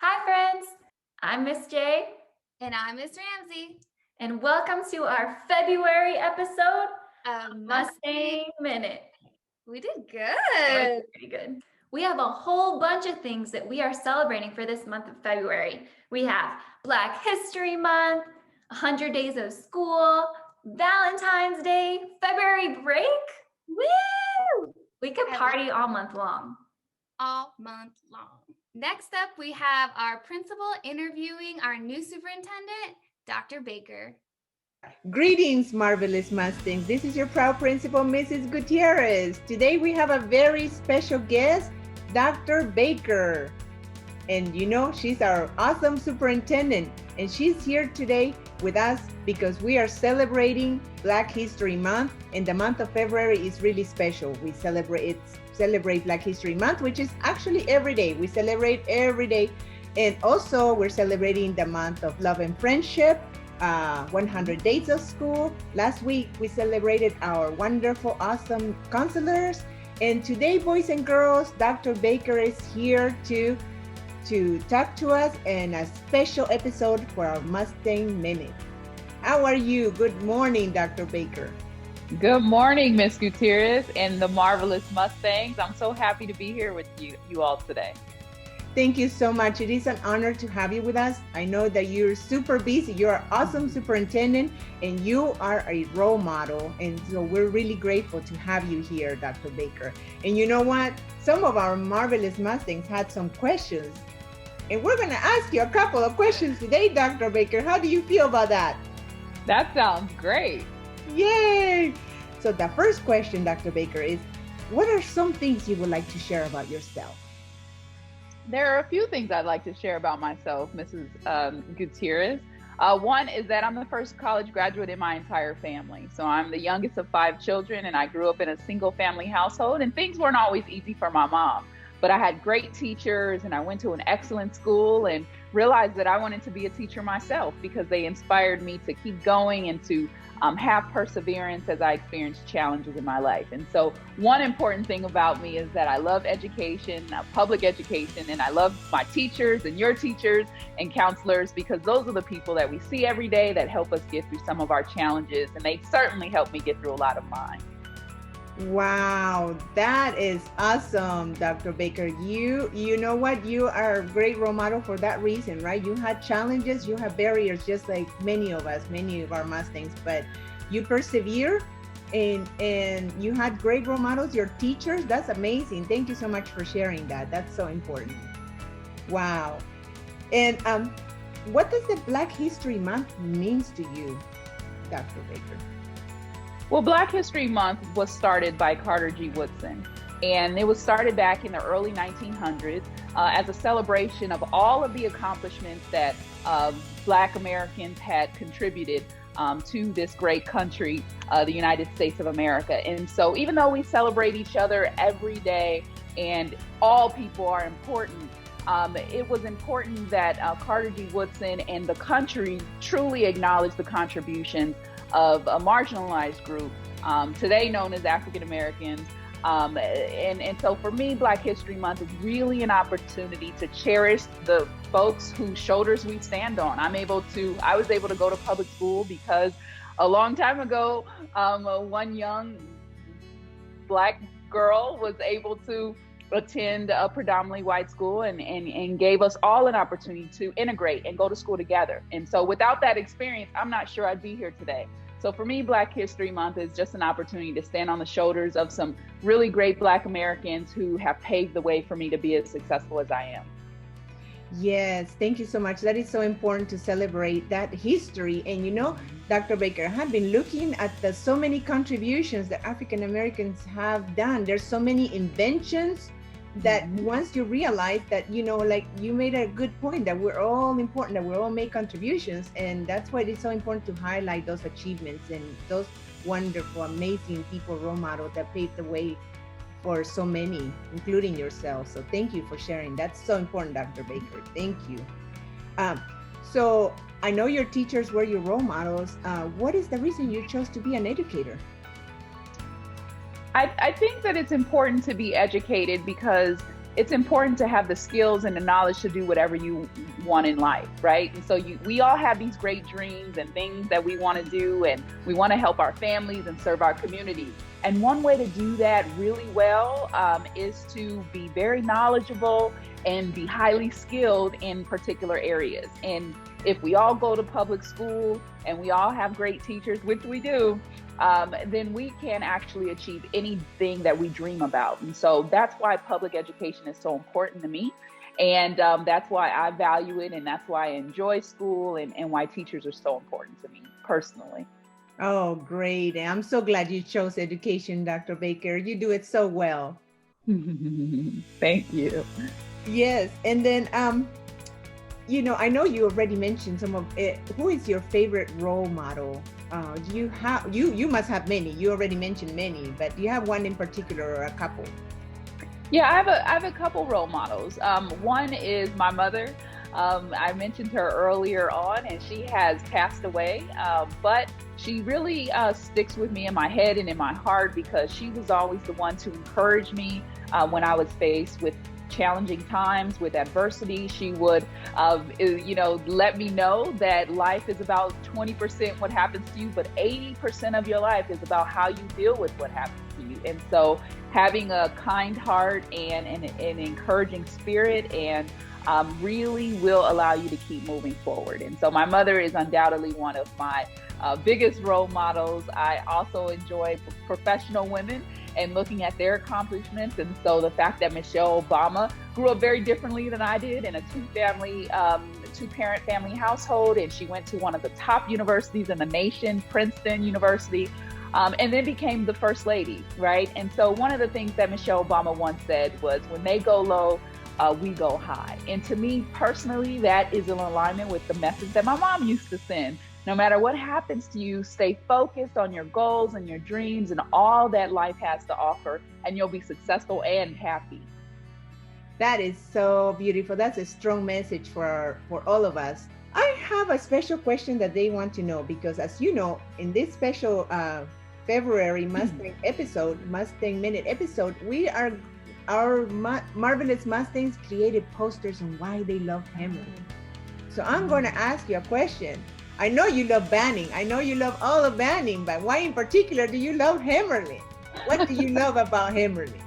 Hi, friends. I'm Miss J. And I'm Miss Ramsey. And welcome to our February episode of Mustang Minute. We did good. Pretty good. We have a whole bunch of things that we are celebrating for this month of February. We have Black History Month, 100 Days of School, Valentine's Day, February break. Woo! We could party all month long. All month long. Next up, we have our principal interviewing our new superintendent, Dr. Baker. Greetings, marvelous Mustangs. This is your proud principal, Mrs. Gutierrez. Today we have a very special guest, Dr. Baker. And you know, she's our awesome superintendent. And she's here today with us because we are celebrating Black History Month. And the month of February is really special. We celebrate Black History Month, which is actually every day. We celebrate every day. And also we're celebrating the month of love and friendship, 100 Days of School. Last week we celebrated our wonderful, awesome counselors. And today, boys and girls, Dr. Baker is here to talk to us in a special episode for our Mustang Minute. How are you? Good morning, Dr. Baker. Good morning, Miss Gutierrez and the marvelous Mustangs. I'm so happy to be here with you all today. Thank you so much. It is an honor to have you with us. I know that you're super busy. You're an awesome superintendent and you are a role model. And so we're really grateful to have you here, Dr. Baker. And you know what? Some of our marvelous Mustangs had some questions. And we're going to ask you a couple of questions today, Dr. Baker. How do you feel about that? That sounds great. Yay! So the first question, Dr. Baker, is what are some things you would like to share about yourself? There are a few things I'd like to share about myself, Mrs. Gutierrez. One is that I'm the first college graduate in my entire family. So I'm the youngest of 5 children, and I grew up in a single family household, and things weren't always easy for my mom. But I had great teachers, and I went to an excellent school and realized that I wanted to be a teacher myself because they inspired me to keep going and to have perseverance as I experienced challenges in my life. And so one important thing about me is that I love education, public education, and I love my teachers and your teachers and counselors because those are the people that we see every day that help us get through some of our challenges, and they certainly helped me get through a lot of mine. Wow, that is awesome, Dr. Baker. You know what? You are a great role model for that reason, right? You had challenges, you have barriers, just like many of us, many of our Mustangs, but you persevere and you had great role models, your teachers. That's amazing. Thank you so much for sharing that. That's so important. Wow. And what does the Black History Month means to you, Dr. Baker? Well, Black History Month was started by Carter G. Woodson, and it was started back in the early 1900s as a celebration of all of the accomplishments that Black Americans had contributed to this great country, the United States of America. And so even though we celebrate each other every day and all people are important, it was important that Carter G. Woodson and the country truly acknowledge the contributions of a marginalized group, today known as African Americans. And so for me, Black History Month is really an opportunity to cherish the folks whose shoulders we stand on. I was able to go to public school because a long time ago, one young Black girl was able to attend a predominantly white school and gave us all an opportunity to integrate and go to school together. And so without that experience, I'm not sure I'd be here today. So for me, Black History Month is just an opportunity to stand on the shoulders of some really great Black Americans who have paved the way for me to be as successful as I am. Yes, thank you so much. That is so important to celebrate that history. And you know, Dr. Baker, I have been looking at so many contributions that African Americans have done. There's so many inventions that once you realize that, you know, like you made a good point that we're all important, that we all make contributions. And that's why it's so important to highlight those achievements and those wonderful, amazing people, role models that paved the way for so many, including yourself. So thank you for sharing. That's so important, Dr. Baker. Thank you. So I know your teachers were your role models. What is the reason you chose to be an educator? I think that it's important to be educated because it's important to have the skills and the knowledge to do whatever you want in life, right? And so we all have these great dreams and things that we want to do, and we want to help our families and serve our communities. And one way to do that really well is to be very knowledgeable and be highly skilled in particular areas. And if we all go to public school and we all have great teachers, which we do, then we can actually achieve anything that we dream about. And so that's why public education is so important to me. And that's why I value it. And that's why I enjoy school, and why teachers are so important to me personally. Oh, great. And I'm so glad you chose education, Dr. Baker. You do it so well. Thank you. Yes. And then, I know you already mentioned some of it. Who is your favorite role model? You must have many. You already mentioned many, but do you have one in particular or a couple? Yeah, I have a couple role models. One is my mother. I mentioned her earlier on, and she has passed away, but she really sticks with me in my head and in my heart, because she was always the one to encourage me when I was faced with challenging times, with adversity. She would, let me know that life is about 20% what happens to you, but 80% of your life is about how you deal with what happens to you. And so having a kind heart and an encouraging spirit and really will allow you to keep moving forward. And so my mother is undoubtedly one of my biggest role models. I also enjoy professional women and looking at their accomplishments. And so the fact that Michelle Obama grew up very differently than I did in a two-parent family household, and she went to one of the top universities in the nation, Princeton University, and then became the first lady, right? And so one of the things that Michelle Obama once said was, when they go low, we go high. And to me personally, that is in alignment with the message that my mom used to send. No matter what happens to you, stay focused on your goals and your dreams and all that life has to offer, and you'll be successful and happy. That is so beautiful. That's a strong message for all of us. I have a special question that they want to know, because as you know, in this special February Mustang Minute episode, our Marvelous Mustangs created posters on why they love Hemmerling. So I'm going to ask you a question. I know you love Banning. I know you love all of Banning, but why in particular do you love Hemmerling? What do you love about Hemmerling?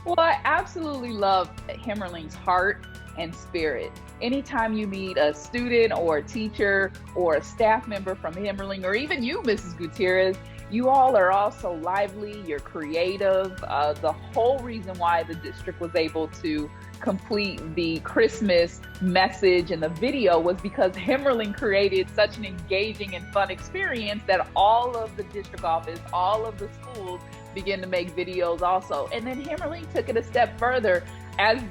Well, I absolutely love Hemmerling's heart and spirit. Anytime you meet a student or a teacher or a staff member from Hemmerling, or even you, Mrs. Gutierrez, you all are also lively, you're creative. The whole reason why the district was able to complete the Christmas message and the video was because Hemmerling created such an engaging and fun experience that all of the district office, all of the schools began to make videos also. And then Hemmerling took it a step further, as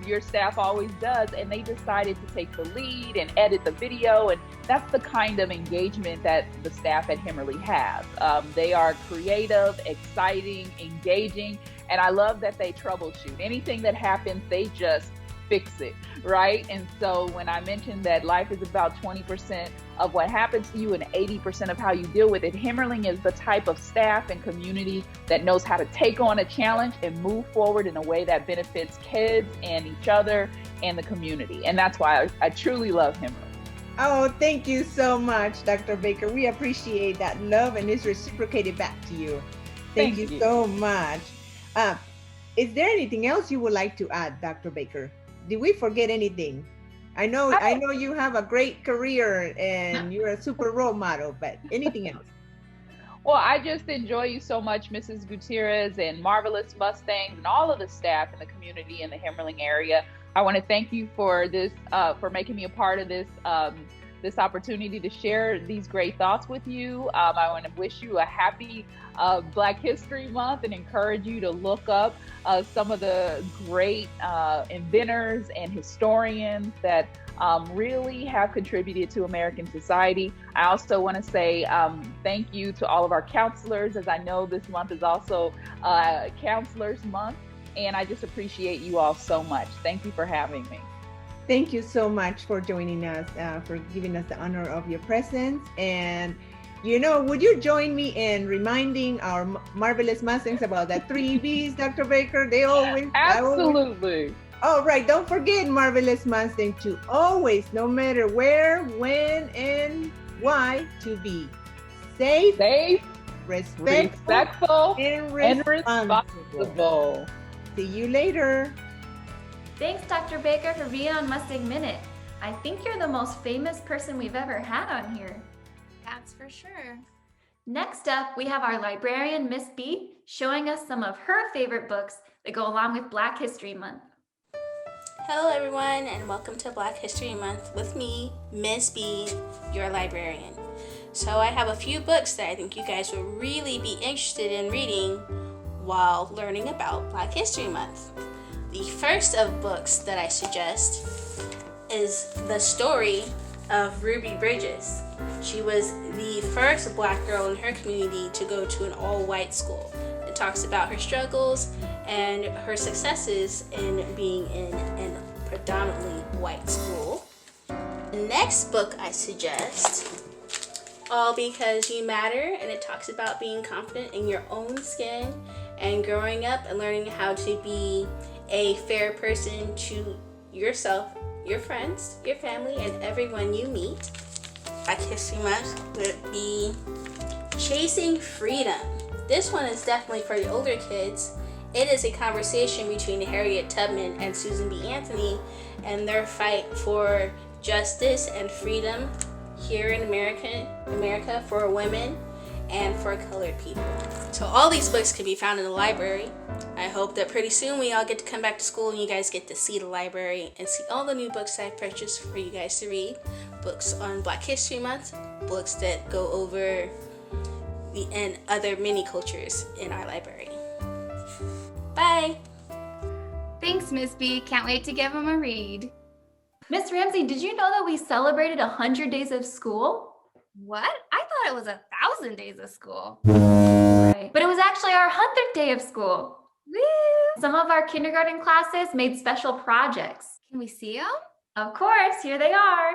your staff always does, and they decided to take the lead and edit the video. And that's the kind of engagement that the staff at Hemmerling have. They are creative, exciting, engaging, and I love that they troubleshoot. Anything that happens, they just fix it, right? And so when I mentioned that life is about 20% of what happens to you and 80% of how you deal with it, Hemmerling is the type of staff and community that knows how to take on a challenge and move forward in a way that benefits kids and each other and the community. And that's why I truly love Hemmerling. Oh, thank you so much, Dr. Baker. We appreciate that love, and it's reciprocated back to you. Thank you so much. Is there anything else you would like to add, Dr. Baker? Did we forget anything? I know you have a great career and you're a super role model, but anything else? Well, I just enjoy you so much, Mrs. Gutierrez, and Marvelous Mustangs and all of the staff in the community in the Hemmerling area. I want to thank you for this, for making me a part of this this opportunity to share these great thoughts with you. I want to wish you a happy Black History Month and encourage you to look up some of the great inventors and historians that really have contributed to American society. I also want to say thank you to all of our counselors, as I know this month is also Counselors Month, and I just appreciate you all so much. Thank you for having me. Thank you so much for joining us, for giving us the honor of your presence. And would you join me in reminding our marvelous Mustangs about that 3 B's, Dr. Baker? They always. Absolutely. All right, don't forget, marvelous Mustang, to always, no matter where, when, and why, to be safe, respectful, and responsible. See you later. Thanks, Dr. Baker, for being on Mustang Minute. I think you're the most famous person we've ever had on here. That's for sure. Next up, we have our librarian, Miss B, showing us some of her favorite books that go along with Black History Month. Hello everyone, and welcome to Black History Month with me, Miss B, your librarian. So I have a few books that I think you guys will really be interested in reading while learning about Black History Month. The first of books that I suggest is the story of Ruby Bridges. She was the first Black girl in her community to go to an all-white school. It talks about her struggles and her successes in being in a predominantly white school. The next book I suggest, All Because You Matter, and it talks about being confident in your own skin and growing up and learning how to be a fair person to yourself, your friends, your family, and everyone you meet. Black History Month would be Chasing Freedom. This one is definitely for the older kids. It is a conversation between Harriet Tubman and Susan B. Anthony and their fight for justice and freedom here in America for women and for colored people. So all these books can be found in the library. I hope that pretty soon we all get to come back to school and you guys get to see the library and see all the new books I purchased for you guys to read. Books on Black History Month, books that go over and other mini cultures in our library. Bye! Thanks, Miss B. Can't wait to give them a read. Miss Ramsey, did you know that we celebrated 100 days of school? What? I thought it was 1,000 days of school. Right. But it was actually our 100th day of school. Woo! Some of our kindergarten classes made special projects. Can we see them? Of course, here they are.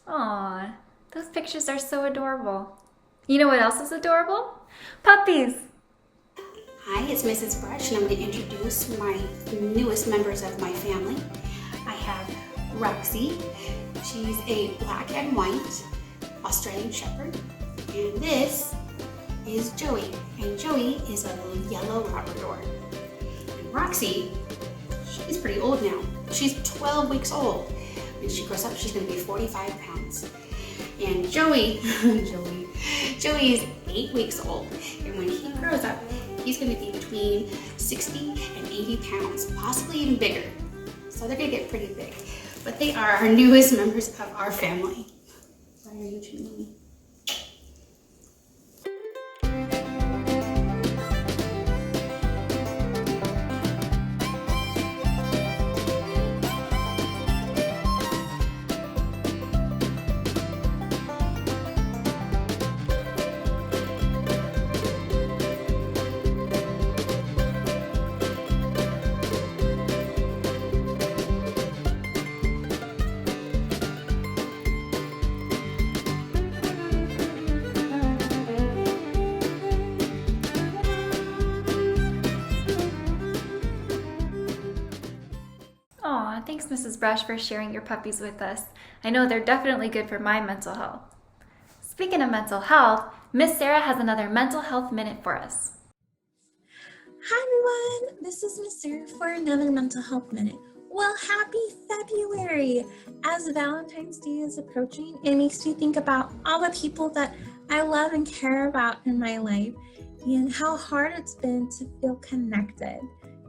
Aw, those pictures are so adorable. You know what else is adorable? Puppies. Hi, it's Mrs. Brush, and I'm going to introduce my newest members of my family. I have Roxy. She's a black and white Australian Shepherd. And this is Joey. And Joey is a yellow Labrador. And Roxy, she's pretty old now. She's 12 weeks old. When she grows up, she's going to be 45 pounds. And Joey is 8 weeks old. And when he grows up, he's going to be between 60 and 80 pounds, possibly even bigger. So they're going to get pretty big. But they are our newest members of our family. Why are you choosing me? Aw, thanks Mrs. Brush for sharing your puppies with us. I know they're definitely good for my mental health. Speaking of mental health, Miss Sarah has another mental health minute for us. Hi everyone, this is Miss Sarah for another mental health minute. Well, happy February! As Valentine's Day is approaching, it makes me think about all the people that I love and care about in my life and how hard it's been to feel connected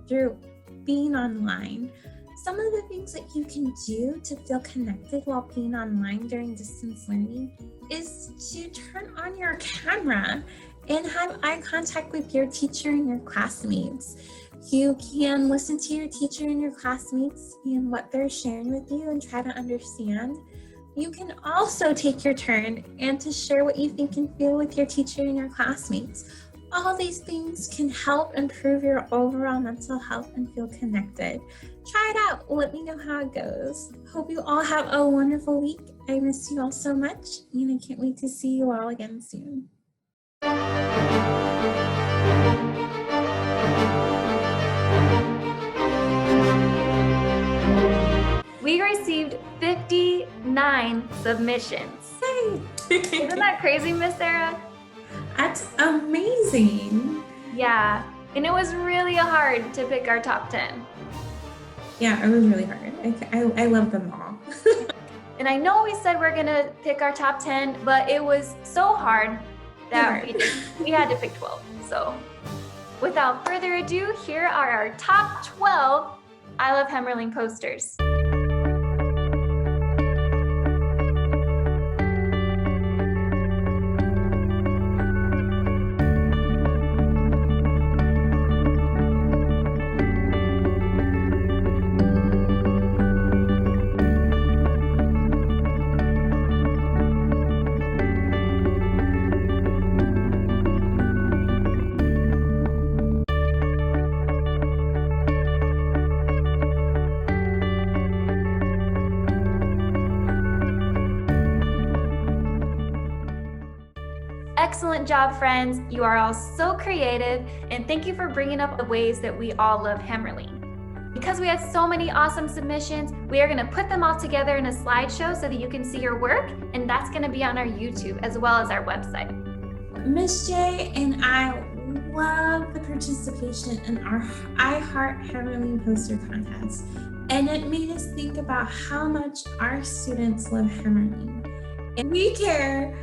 through being online. some of the things that you can do to feel connected while being online during distance learning is to turn on your camera and have eye contact with your teacher and your classmates. You can listen to your teacher and your classmates and what they're sharing with you and try to understand. You can also take your turn and to share what you think and feel with your teacher and your classmates. All these things can help improve your overall mental health and feel connected. Try it out. Let me know how it goes. Hope you all have a wonderful week. I miss you all so much, and I can't wait to see you all again soon. We received 59 submissions. Isn't that crazy, Miss Sarah? That's amazing. Yeah, and it was really hard to pick our top 10. Yeah, it was really hard. I love them all. And I know we said we're gonna pick our top 10, but it was so hard that we had to pick 12. So without further ado, here are our top 12 I Love Hemmerling posters. Excellent job, friends. You are all so creative, and thank you for bringing up the ways that we all love Hemmerling. Because we had so many awesome submissions, we are going to put them all together in a slideshow so that you can see your work, and that's going to be on our YouTube as well as our website. Miss J and I love the participation in our I Heart Hemmerling poster contest, and it made us think about how much our students love Hemmerling. And we care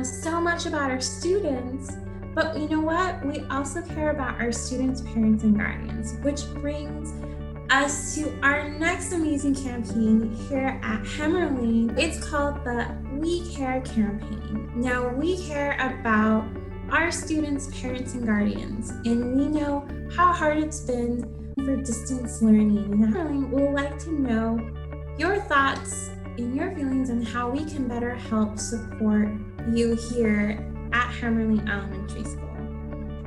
so much about our students, but you know what? We also care about our students' parents and guardians, which brings us to our next amazing campaign here at Hemmerling. It's called the We Care campaign. Now, we care about our students' parents and guardians, and we know how hard it's been for distance learning. And Hemmerling would like to know your thoughts and your feelings on how we can better help support you here at Hemmerling Elementary School.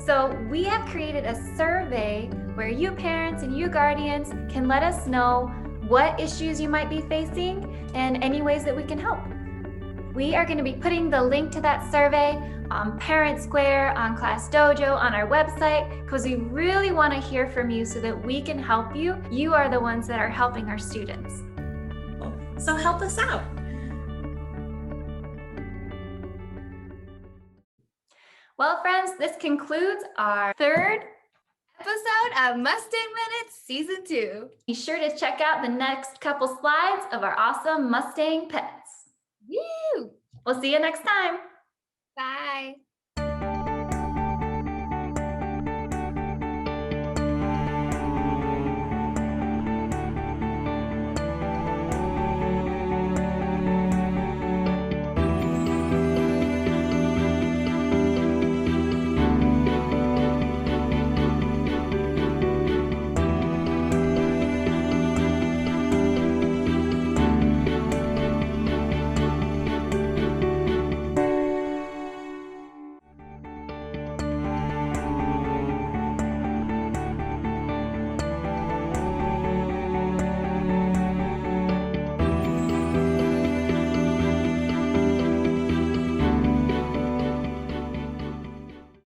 So we have created a survey where you parents and you guardians can let us know what issues you might be facing and any ways that we can help. We are going to be putting the link to that survey on Parent Square, on Class Dojo, on our website, because we really want to hear from you so that we can help you. You are the ones that are helping our students. So help us out. Well, friends, this concludes our third Episode of Mustang Minutes Season 2. Be sure to check out the next couple slides of our awesome Mustang pets. Woo! We'll see you next time. Bye.